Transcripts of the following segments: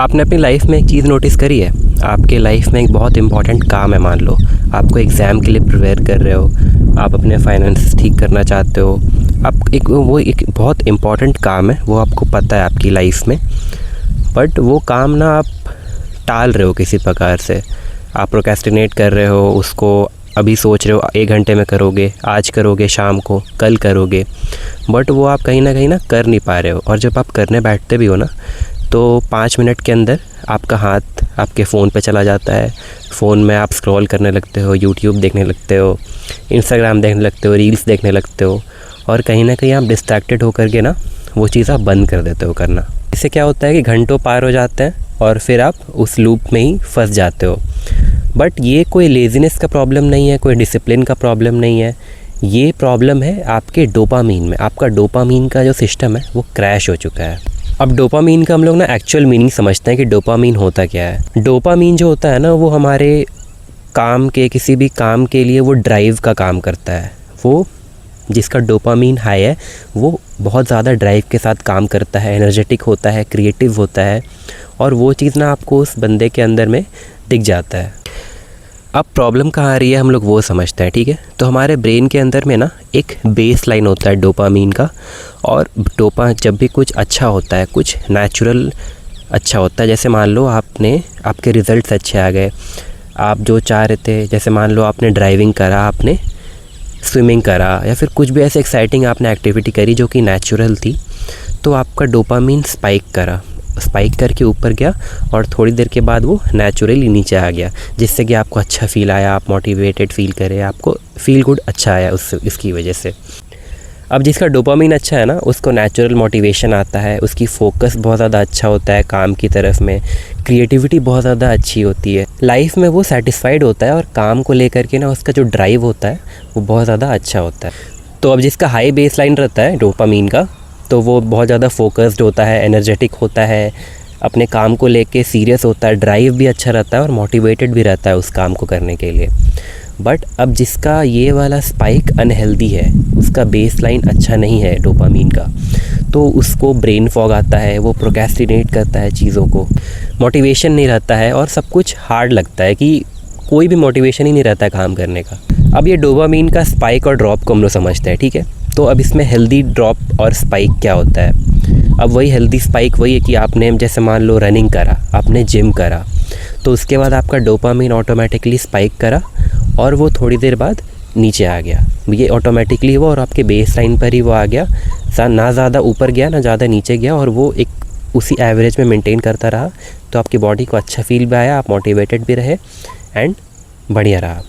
आपने अपनी लाइफ में एक चीज़ नोटिस करी है, आपके लाइफ में एक बहुत इंपॉर्टेंट काम है। मान लो आपको एग्ज़ाम के लिए प्रिपेयर कर रहे हो, आप अपने फाइनेंस ठीक करना चाहते हो, आप एक बहुत इम्पॉर्टेंट काम है, वो आपको पता है आपकी लाइफ में, बट वो काम ना आप टाल रहे हो किसी प्रकार से। आप प्रोक्रेस्टिनेट कर रहे हो उसको, अभी सोच रहे हो 1 घंटे में करोगे, आज करोगे, शाम को, कल करोगे, बट वो आप कहीं ना कर नहीं पा रहे हो। और जब आप करने बैठते भी हो ना, तो 5 मिनट के अंदर आपका हाथ आपके फ़ोन पे चला जाता है। फ़ोन में आप स्क्रॉल करने लगते हो, यूट्यूब देखने लगते हो, इंस्टाग्राम देखने लगते हो, रील्स देखने लगते हो, और कहीं ना कहीं आप डिस्ट्रैक्टेड होकर के ना वो चीज़ आप बंद कर देते हो करना। इससे क्या होता है कि घंटों पार हो जाते हैं और फिर आप उस लूप में ही फंस जाते हो। बट ये कोई लेज़ीनेस का प्रॉब्लम नहीं है, कोई डिसिप्लिन का प्रॉब्लम नहीं है, ये प्रॉब्लम है आपके डोपामीन में। आपका डोपामीन का जो सिस्टम है वो क्रैश हो चुका है। अब डोपामीन का हम लोग ना एक्चुअल मीनिंग समझते हैं कि डोपामीन होता क्या है। डोपामीन जो होता है ना, वो हमारे काम के, किसी भी काम के लिए वो ड्राइव का काम करता है। वो जिसका डोपामीन हाई है वो बहुत ज़्यादा ड्राइव के साथ काम करता है, एनर्जेटिक होता है, क्रिएटिव होता है, और वो चीज़ ना आपको उस बंदे के अंदर में दिख जाता है। अब प्रॉब्लम कहाँ आ रही है हम लोग वो समझते हैं, ठीक है। तो हमारे ब्रेन के अंदर में ना एक बेस लाइन होता है डोपामीन का, और जब भी कुछ अच्छा होता है, कुछ नेचुरल अच्छा होता है, जैसे मान लो आपके रिज़ल्ट्स अच्छे आ गए, आप जो चाह रहे थे, जैसे मान लो आपने ड्राइविंग करा, आपने स्विमिंग करा, या फिर कुछ भी ऐसे एक्साइटिंग आपने एक्टिविटी करी जो कि नेचुरल थी, तो आपका डोपामीन स्पाइक करके ऊपर गया, और थोड़ी देर के बाद वो नेचुरली नीचे आ गया, जिससे कि आपको अच्छा फील आया, आप मोटिवेटेड फील करे, आपको फील गुड अच्छा आया इसकी वजह से। अब जिसका डोपामीन अच्छा है ना, उसको नेचुरल मोटिवेशन आता है, उसकी फोकस बहुत ज़्यादा अच्छा होता है काम की तरफ में, क्रिएटिविटी बहुत ज़्यादा अच्छी होती है, लाइफ में वो सेटिस्फाइड होता है, और काम को लेकर के ना उसका जो ड्राइव होता है वो बहुत ज़्यादा अच्छा होता है। तो अब जिसका हाई बेस लाइन रहता है डोपामीन का, तो वो बहुत ज़्यादा फोकस्ड होता है, एनर्जेटिक होता है, अपने काम को लेके सीरियस होता है, ड्राइव भी अच्छा रहता है, और मोटिवेटेड भी रहता है उस काम को करने के लिए। बट अब जिसका ये वाला स्पाइक अनहेल्दी है, उसका बेस लाइन अच्छा नहीं है डोपामीन का, तो उसको ब्रेन फॉग आता है, वो प्रोक्रेस्टिनेट करता है चीज़ों को, मोटिवेशन नहीं रहता है, और सब कुछ हार्ड लगता है, कि कोई भी मोटिवेशन ही नहीं रहता है काम करने का। अब ये डोपामीन का स्पाइक और ड्रॉप को हम लोग समझते हैं, ठीक है। तो अब इसमें हेल्दी ड्रॉप और स्पाइक क्या होता है। अब वही हेल्दी स्पाइक वही है कि आपने जैसे मान लो रनिंग करा, आपने जिम करा, तो उसके बाद आपका डोपामीन ऑटोमेटिकली स्पाइक करा, और वो थोड़ी देर बाद नीचे आ गया। ये ऑटोमेटिकली हुआ, और आपके बेस लाइन पर ही वो आ गया, ना ज़्यादा ऊपर गया ना ज़्यादा नीचे गया, और वो एक उसी एवरेज में मेंटेन करता रहा। तो आपकी बॉडी को अच्छा फील भी आया, आप मोटिवेटेड भी रहे, एंड बढ़िया रहा।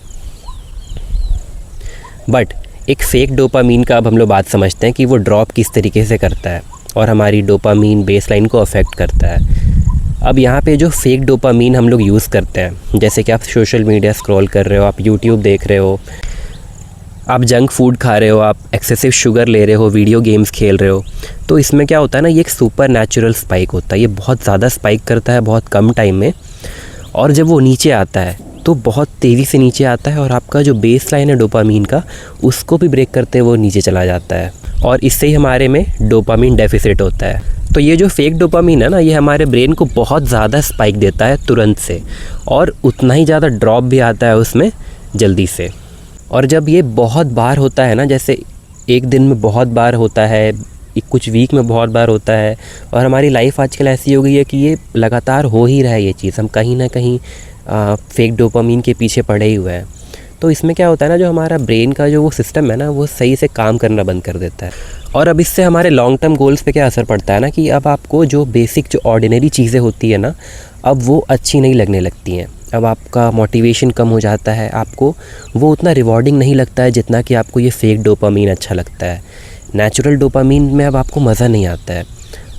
बट एक फ़ेक डोपामीन का अब हम लोग बात समझते हैं कि वो ड्रॉप किस तरीके से करता है, और हमारी डोपामीन बेस लाइन को अफेक्ट करता है। अब यहाँ पे जो फेक डोपामीन हम लोग यूज़ करते हैं, जैसे कि आप सोशल मीडिया स्क्रॉल कर रहे हो, आप यूट्यूब देख रहे हो, आप जंक फूड खा रहे हो, आप एक्सेसिव शुगर ले रहे हो, वीडियो गेम्स खेल रहे हो, तो इसमें क्या होता है ना, ये एक सुपर नेचुरल स्पाइक होता है। ये बहुत ज़्यादा स्पाइक करता है बहुत कम टाइम में, और जब वो नीचे आता है तो बहुत तेज़ी से नीचे आता है, और आपका जो बेस लाइन है डोपामीन का, उसको भी ब्रेक करते हुए वो नीचे चला जाता है, और इससे ही हमारे में डोपामीन डेफिसिट होता है। तो ये जो फेक डोपामीन है ना, ये हमारे ब्रेन को बहुत ज़्यादा स्पाइक देता है तुरंत से, और उतना ही ज़्यादा ड्रॉप भी आता है उसमें जल्दी से। और जब ये बहुत बार होता है ना, जैसे एक दिन में बहुत बार होता है, कुछ वीक में बहुत बार होता है, और हमारी लाइफ आजकल ऐसी हो गई है कि ये लगातार हो ही रहा है ये चीज़, हम कहीं ना कहीं फेक डोपामीन के पीछे पड़े ही हुए हैं। तो इसमें क्या होता है ना, जो हमारा ब्रेन का जो वो सिस्टम है ना, वो सही से काम करना बंद कर देता है। और अब इससे हमारे लॉन्ग टर्म गोल्स पे क्या असर पड़ता है ना, कि अब आपको जो बेसिक जो ऑर्डिनरी चीज़ें होती है ना, अब वो अच्छी नहीं लगने लगती हैं। अब आपका मोटिवेशन कम हो जाता है, आपको वो उतना रिवॉर्डिंग नहीं लगता है जितना कि आपको ये फेक डोपामीन अच्छा लगता है। नेचुरल डोपामीन में अब आपको मज़ा नहीं आता है,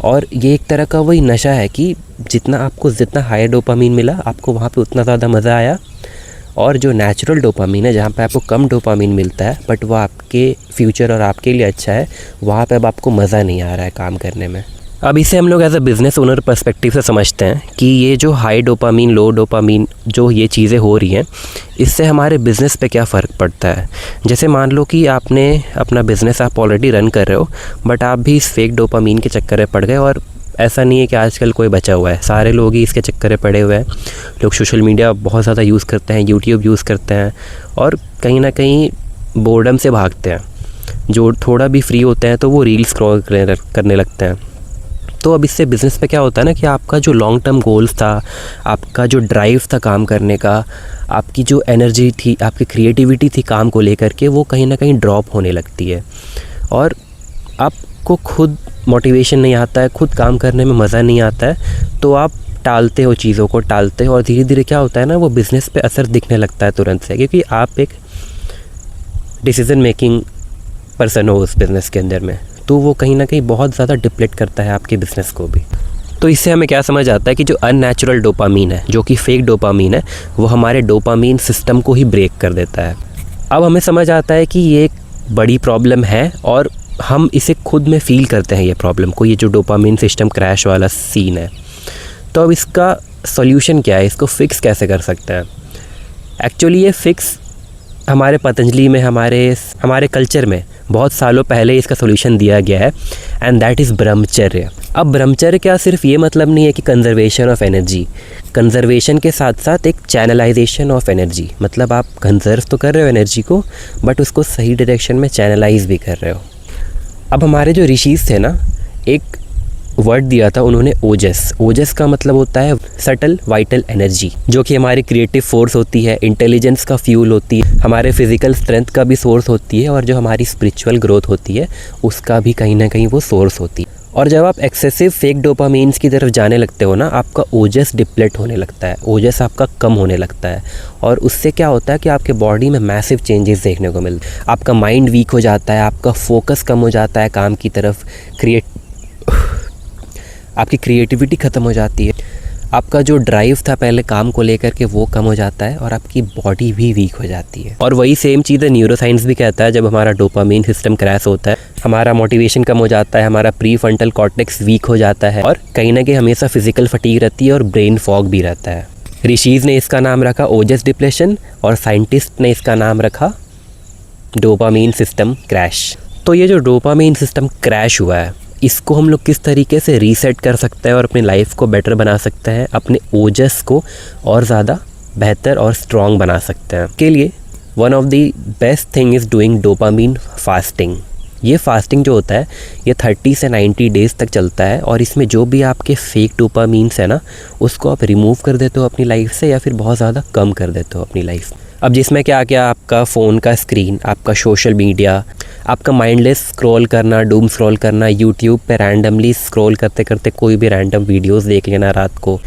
और ये एक तरह का वही नशा है कि जितना हाई डोपामीन मिला आपको, वहाँ पे उतना ज़्यादा मज़ा आया, और जो नेचुरल डोपामीन है जहाँ पे आपको कम डोपामीन मिलता है बट वो आपके फ्यूचर और आपके लिए अच्छा है, वहाँ पे अब आपको मज़ा नहीं आ रहा है काम करने में। अब इसे हम लोग as a business owner perspective से समझते हैं कि ये जो हाई डोपामीन, लो डोपामीन जो ये चीज़ें हो रही हैं, इससे हमारे बिज़नेस पे क्या फ़र्क पड़ता है। जैसे मान लो कि आपने अपना बिज़नेस आप ऑलरेडी रन कर रहे हो, बट आप भी इस फेक डोपामीन के चक्कर में पड़ गए और ऐसा नहीं है कि आजकल कोई बचा हुआ है, सारे लोग ही इसके चक्कर में पड़े हुए हैं। लोग सोशल मीडिया बहुत ज़्यादा यूज़ करते हैं, यूट्यूब यूज़ करते हैं और कहीं ना कहीं बोर्डम से भागते हैं। जो थोड़ा भी फ्री होते हैं तो वो रील स्क्रॉल करने लगते हैं। तो अब इससे बिज़नेस पे क्या होता है ना कि आपका जो लॉन्ग टर्म गोल्स था, आपका जो ड्राइव था काम करने का, आपकी जो एनर्जी थी, आपकी क्रिएटिविटी थी काम को लेकर के, वो कहीं ना कहीं ड्रॉप होने लगती है और आपको खुद मोटिवेशन नहीं आता है, खुद काम करने में मज़ा नहीं आता है, तो आप टालते हो, चीज़ों को टालते हो और धीरे धीरे क्या होता है ना, वो बिज़नेस पे असर दिखने लगता है तुरंत से, क्योंकि आप एक डिसीज़न मेकिंग पर्सन हो उस बिज़नेस के अंदर में, तो वो कहीं ना कहीं बहुत ज़्यादा डिप्लेट करता है आपके बिज़नेस को भी। तो इससे हमें क्या समझ आता है कि जो अननेचुरल डोपामीन है, जो कि फेक डोपामीन है, वो हमारे डोपामीन सिस्टम को ही ब्रेक कर देता है। अब हमें समझ आता है कि ये एक बड़ी प्रॉब्लम है और हम इसे खुद में फ़ील करते हैं ये प्रॉब्लम को, ये जो डोपामीन सिस्टम क्रैश वाला सीन है। तो अब इसका सॉल्यूशन क्या है, इसको फिक्स कैसे कर सकते हैं? एक्चुअली ये फिक्स हमारे पतंजलि में, हमारे कल्चर में बहुत सालों पहले इसका सॉल्यूशन दिया गया है, एंड दैट इज़ ब्रह्मचर्य। अब ब्रह्मचर्य क्या सिर्फ ये मतलब नहीं है कि कंजर्वेशन ऑफ एनर्जी, कंजर्वेशन के साथ साथ एक चैनलाइजेशन ऑफ एनर्जी, मतलब आप कंजर्व तो कर रहे हो एनर्जी को, बट उसको सही डायरेक्शन में चैनलाइज भी कर रहे हो। अब हमारे जो ऋषिज़ थे ना, एक वर्ड दिया था उन्होंने, ओजस। ओजस का मतलब होता है सटल वाइटल एनर्जी, जो कि हमारी क्रिएटिव फोर्स होती है, इंटेलिजेंस का फ्यूल होती है, हमारे फिजिकल स्ट्रेंथ का भी सोर्स होती है, और जो हमारी स्पिरिचुअल ग्रोथ होती है उसका भी कहीं ना कहीं वो सोर्स होती है। और जब आप एक्सेसिव फेक डोपामीन्स की तरफ जाने लगते हो ना, आपका ओजस डिप्लेट होने लगता है, ओजस आपका कम होने लगता है, और उससे क्या होता है कि आपके बॉडी में मैसिव चेंजेस देखने को मिलते हैं। आपका माइंड वीक हो जाता है, आपका फोकस कम हो जाता है काम की तरफ, आपकी क्रिएटिविटी ख़त्म हो जाती है, आपका जो ड्राइव था पहले काम को लेकर के वो कम हो जाता है, और आपकी बॉडी भी वीक हो जाती है। और वही सेम चीज़ है न्यूरोसाइंस भी कहता है, जब हमारा डोपामीन सिस्टम क्रैश होता है, हमारा मोटिवेशन कम हो जाता है, हमारा प्री फ्रंटल कॉर्टेक्स वीक हो जाता है, और कहीं ना कहीं हमेशा फिजिकल फटीग रहती है और ब्रेन फॉग भी रहता है। ऋषिज़ ने इसका नाम रखा ओजस डिप्लेशन, और साइंटिस्ट ने इसका नाम रखा डोपामीन सिस्टम क्रैश। तो ये जो डोपामीन सिस्टम क्रैश हुआ है, इसको हम लोग किस तरीके से रीसेट कर सकते हैं और अपनी लाइफ को बेटर बना सकते हैं, अपने ओजस को और ज़्यादा बेहतर और स्ट्रॉन्ग बना सकते हैं। के लिए one of the best thing is doing dopamine fasting. ये फास्टिंग जो होता है ये 30 से 90 डेज़ तक चलता है, और इसमें जो भी आपके फेक डोपामीन्स है ना, उसको आप रिमूव कर देते हो अपनी लाइफ से, या फिर बहुत ज़्यादा कम कर देते हो अपनी लाइफ। अब जिसमें क्या क्या, आपका फ़ोन का स्क्रीन, आपका सोशल मीडिया, आपका माइंडलेस स्क्रॉल करना, डूम स्क्रॉल करना, यूट्यूब पे रैंडमली स्क्रॉल करते करते कोई भी रैंडम वीडियोस देख लेना रात को,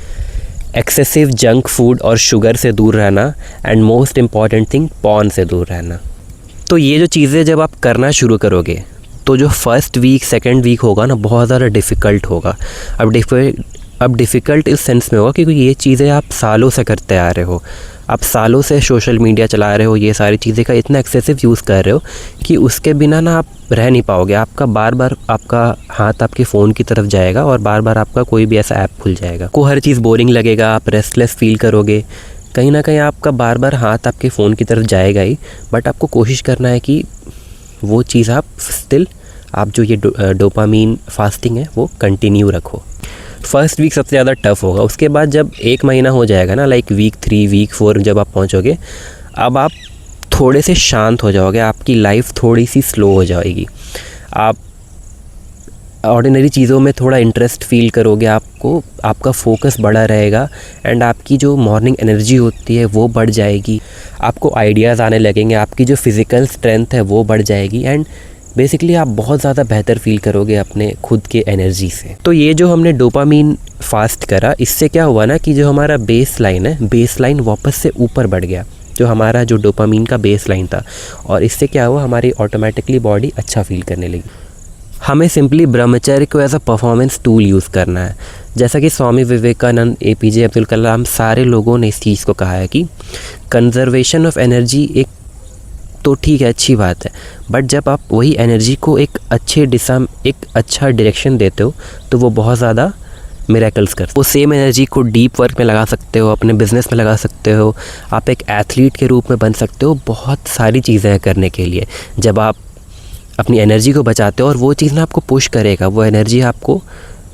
एक्सेसिव जंक फूड और शुगर से दूर रहना, and most important thing porn से दूर रहना। तो ये जो चीज़ें जब आप करना शुरू करोगे, तो जो फर्स्ट वीक सेकेंड वीक होगा ना, बहुत ज़्यादा डिफ़िकल्ट होगा। अब डिफ़िकल्ट इस सेंस में होगा क्योंकि ये चीज़ें आप सालों से करते आ रहे हो, आप सालों से सोशल मीडिया चला रहे हो, ये सारी चीज़ें का इतना एक्सेसिव यूज़ कर रहे हो कि उसके बिना ना आप रह नहीं पाओगे। आपका बार बार आपका हाथ आपके फ़ोन की तरफ जाएगा, और बार बार आपका कोई भी ऐसा ऐप खुल जाएगा, को हर चीज़ बोरिंग लगेगा, आप रेस्टलेस फील करोगे, कहीं ना कहीं आपका बार बार हाथ आपके फ़ोन की तरफ जाएगा ही। बट आपको कोशिश करना है कि वो चीज़ आप स्टिल, आप जो ये डोपामीन फास्टिंग है वो कंटिन्यू रखो। फर्स्ट वीक सबसे ज़्यादा टफ़ होगा, उसके बाद जब 1 महीना हो जाएगा ना, लाइक वीक 3 वीक 4 जब आप पहुंचोगे, अब आप थोड़े से शांत हो जाओगे, आपकी लाइफ थोड़ी सी स्लो हो जाएगी, आप ऑर्डिनरी चीज़ों में थोड़ा इंटरेस्ट फील करोगे, आपका फोकस बढ़ा रहेगा, एंड आपकी जो मॉर्निंग एनर्जी होती है वो बढ़ जाएगी, आपको आइडियाज़ आने लगेंगे, आपकी जो फिज़िकल स्ट्रेंथ है वो बढ़ जाएगी, एंड बेसिकली आप बहुत ज़्यादा बेहतर फील करोगे अपने खुद के एनर्जी से। तो ये जो हमने डोपामीन फास्ट करा, इससे क्या हुआ ना कि जो हमारा बेस लाइन है, बेस लाइन वापस से ऊपर बढ़ गया, जो हमारा जो डोपामीन का बेस लाइन था, और इससे क्या हुआ, हमारी ऑटोमेटिकली बॉडी अच्छा फील करने लगी। हमें सिंपली ब्रह्मचर्य को as a performance tool use करना है। जैसा कि स्वामी विवेकानंद, APJ अब्दुल कलाम, सारे लोगों ने इस चीज़ को कहा है कि कंजर्वेशन ऑफ एनर्जी एक तो ठीक है, अच्छी बात है, बट जब आप वही एनर्जी को एक अच्छे दिशा, एक अच्छा डायरेक्शन देते हो, तो वो बहुत ज़्यादा मिरेकल्स करते हो। वो सेम एनर्जी को डीप वर्क में लगा सकते हो, अपने बिजनेस में लगा सकते हो, आप एक एथलीट के रूप में बन सकते हो, बहुत सारी चीज़ें हैं करने के लिए। जब आप अपनी एनर्जी को बचाते हो, और वो चीज़ ना आपको पुश करेगा, वो एनर्जी आपको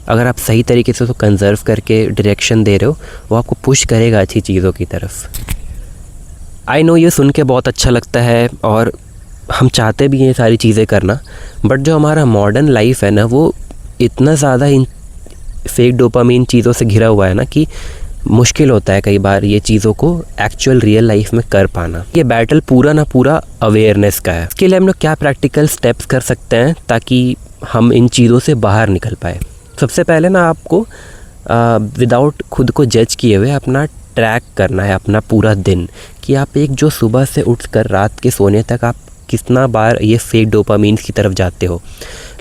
अगर आप सही तरीके से उसको कंजर्व करके डायरेक्शन दे रहे हो, वो आपको पुश करेगा अच्छी चीज़ों की तरफ। आई नो ये सुन के बहुत अच्छा लगता है और हम चाहते भी हैं ये सारी चीज़ें करना, बट जो हमारा मॉडर्न लाइफ है ना, वो इतना ज़्यादा इन फेक डोपामीन चीज़ों से घिरा हुआ है ना कि मुश्किल होता है कई बार ये चीज़ों को एक्चुअल रियल लाइफ में कर पाना। ये बैटल पूरा ना पूरा अवेयरनेस का है। इसके लिए हम लोग क्या प्रैक्टिकल स्टेप्स कर सकते हैं ताकि हम इन चीज़ों से बाहर निकल पाए। सबसे पहले ना आपको विदाउट खुद को जज किए हुए अपना ट्रैक करना है अपना पूरा दिन, कि आप एक जो सुबह से उठकर रात के सोने तक आप कितना बार ये फेक डोपामीन की तरफ जाते हो।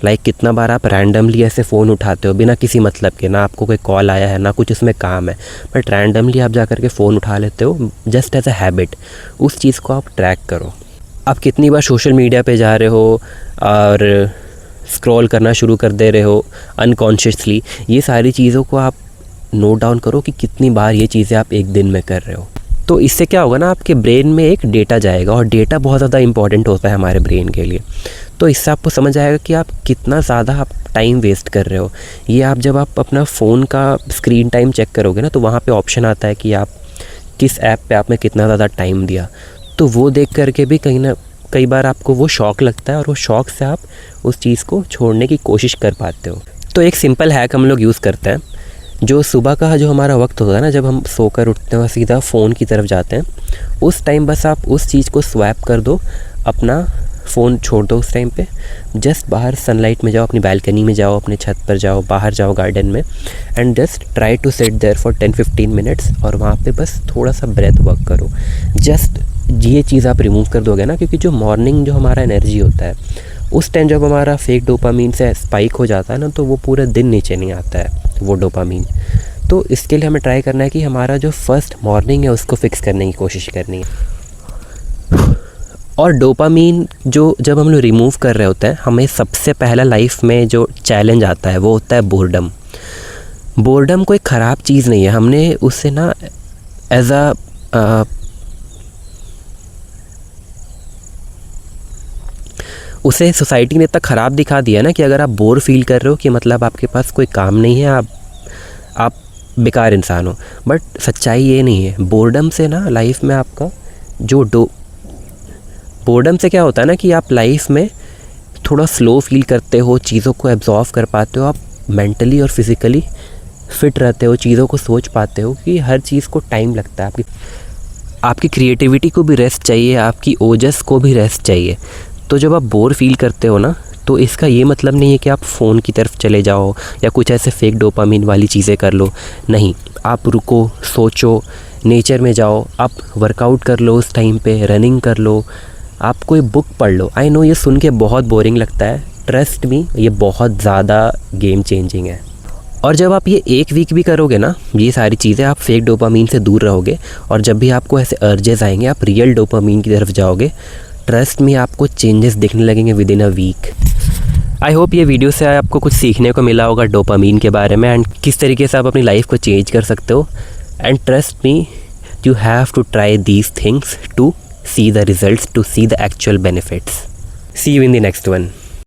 लाइक कितना बार आप रैंडमली ऐसे फ़ोन उठाते हो बिना किसी मतलब के, ना आपको कोई कॉल आया है ना कुछ उसमें काम है, बट रैंडमली आप जा कर के फ़ोन उठा लेते हो जस्ट एज अ हैबिट। उस चीज़ को आप ट्रैक करो। आप कितनी बार सोशल मीडिया पे जा रहे हो और स्क्रॉल करना शुरू कर दे रहे हो अनकॉन्शियसली, ये सारी चीज़ों को आप नोट डाउन करो कि कितनी बार ये चीज़ें आप एक दिन में कर रहे हो। तो इससे क्या होगा ना, आपके ब्रेन में एक डेटा जाएगा और डेटा बहुत ज़्यादा इंपॉर्टेंट होता है हमारे ब्रेन के लिए। तो इससे आपको समझ आएगा कि आप कितना ज़्यादा आप टाइम वेस्ट कर रहे हो। ये आप जब आप अपना फ़ोन का स्क्रीन टाइम चेक करोगे ना, तो वहाँ पे ऑप्शन आता है कि आप किस ऐप पे आपने कितना ज़्यादा टाइम दिया। तो वो देख करके भी कई बार आपको वो शौक़ लगता है और वो शौक़ से आप उस चीज़ को छोड़ने की कोशिश कर पाते हो। तो एक सिंपल हैक हम लोग यूज़ करते हैं। जो सुबह का जो हमारा वक्त होता है ना, जब हम सोकर उठते हैं और सीधा फ़ोन की तरफ जाते हैं, उस टाइम बस आप उस चीज़ को स्वैप कर दो, अपना फ़ोन छोड़ दो उस टाइम पे। जस्ट बाहर सनलाइट में जाओ, अपनी बालकनी में जाओ, अपने छत पर जाओ, बाहर जाओ गार्डन में, and just try to sit there for 10-15 minutes और वहाँ पे बस थोड़ा सा ब्रेथ वर्क करो। जस्ट ये चीज़ आप रिमूव कर दोगे ना, क्योंकि जो मॉर्निंग जो हमारा एनर्जी होता है, उस टाइम जब हमारा फेक डोपामीन से स्पाइक हो जाता है ना, तो वो पूरा दिन नीचे नहीं आता है वो डोपामीन। तो इसके लिए हमें ट्राई करना है कि हमारा जो फर्स्ट मॉर्निंग है उसको फिक्स करने की कोशिश करनी है। और डोपामीन जो जब हम लोग रिमूव कर रहे होते हैं, हमें सबसे पहला लाइफ में जो चैलेंज आता है वो होता है बोर्डम। बोर्डम कोई ख़राब चीज़ नहीं है। हमने उससे ना एज अ उसे सोसाइटी ने इतना ख़राब दिखा दिया ना कि अगर आप बोर फील कर रहे हो कि मतलब आपके पास कोई काम नहीं है, आप बेकार इंसान हो। बट सच्चाई ये नहीं है। बोर्डम से ना लाइफ में आपका जो बोर्डम से क्या होता है ना कि आप लाइफ में थोड़ा स्लो फील करते हो, चीज़ों को एब्जॉर्व कर पाते हो, आप मेंटली और फिज़िकली फिट रहते हो, चीज़ों को सोच पाते हो कि हर चीज़ को टाइम लगता है। आपकी क्रिएटिविटी को भी रेस्ट चाहिए, आपकी ओजस को भी रेस्ट चाहिए। तो जब आप बोर फील करते हो ना, तो इसका ये मतलब नहीं है कि आप फ़ोन की तरफ चले जाओ या कुछ ऐसे फेक डोपामीन वाली चीज़ें कर लो। नहीं, आप रुको, सोचो, नेचर में जाओ, आप वर्कआउट कर लो, उस टाइम पे रनिंग कर लो, आप कोई बुक पढ़ लो। आई नो ये सुन के बहुत बोरिंग लगता है, ट्रस्ट मी ये बहुत ज़्यादा गेम चेंजिंग है। और जब आप ये एक वीक भी करोगे ना, ये सारी चीज़ें, आप फेक डोपामीन से दूर रहोगे और जब भी आपको ऐसे अर्जेस आएंगे आप रियल डोपामीन की तरफ जाओगे। ट्रस्ट में आपको चेंजेस दिखने लगेंगे within a week. I hope ये वीडियो से आपको कुछ सीखने को मिला होगा डोपामीन के बारे में एंड किस तरीके से आप अपनी लाइफ को चेंज कर सकते हो। And trust me, you have to try these things to see the results, to see the actual benefits. See you in the next one.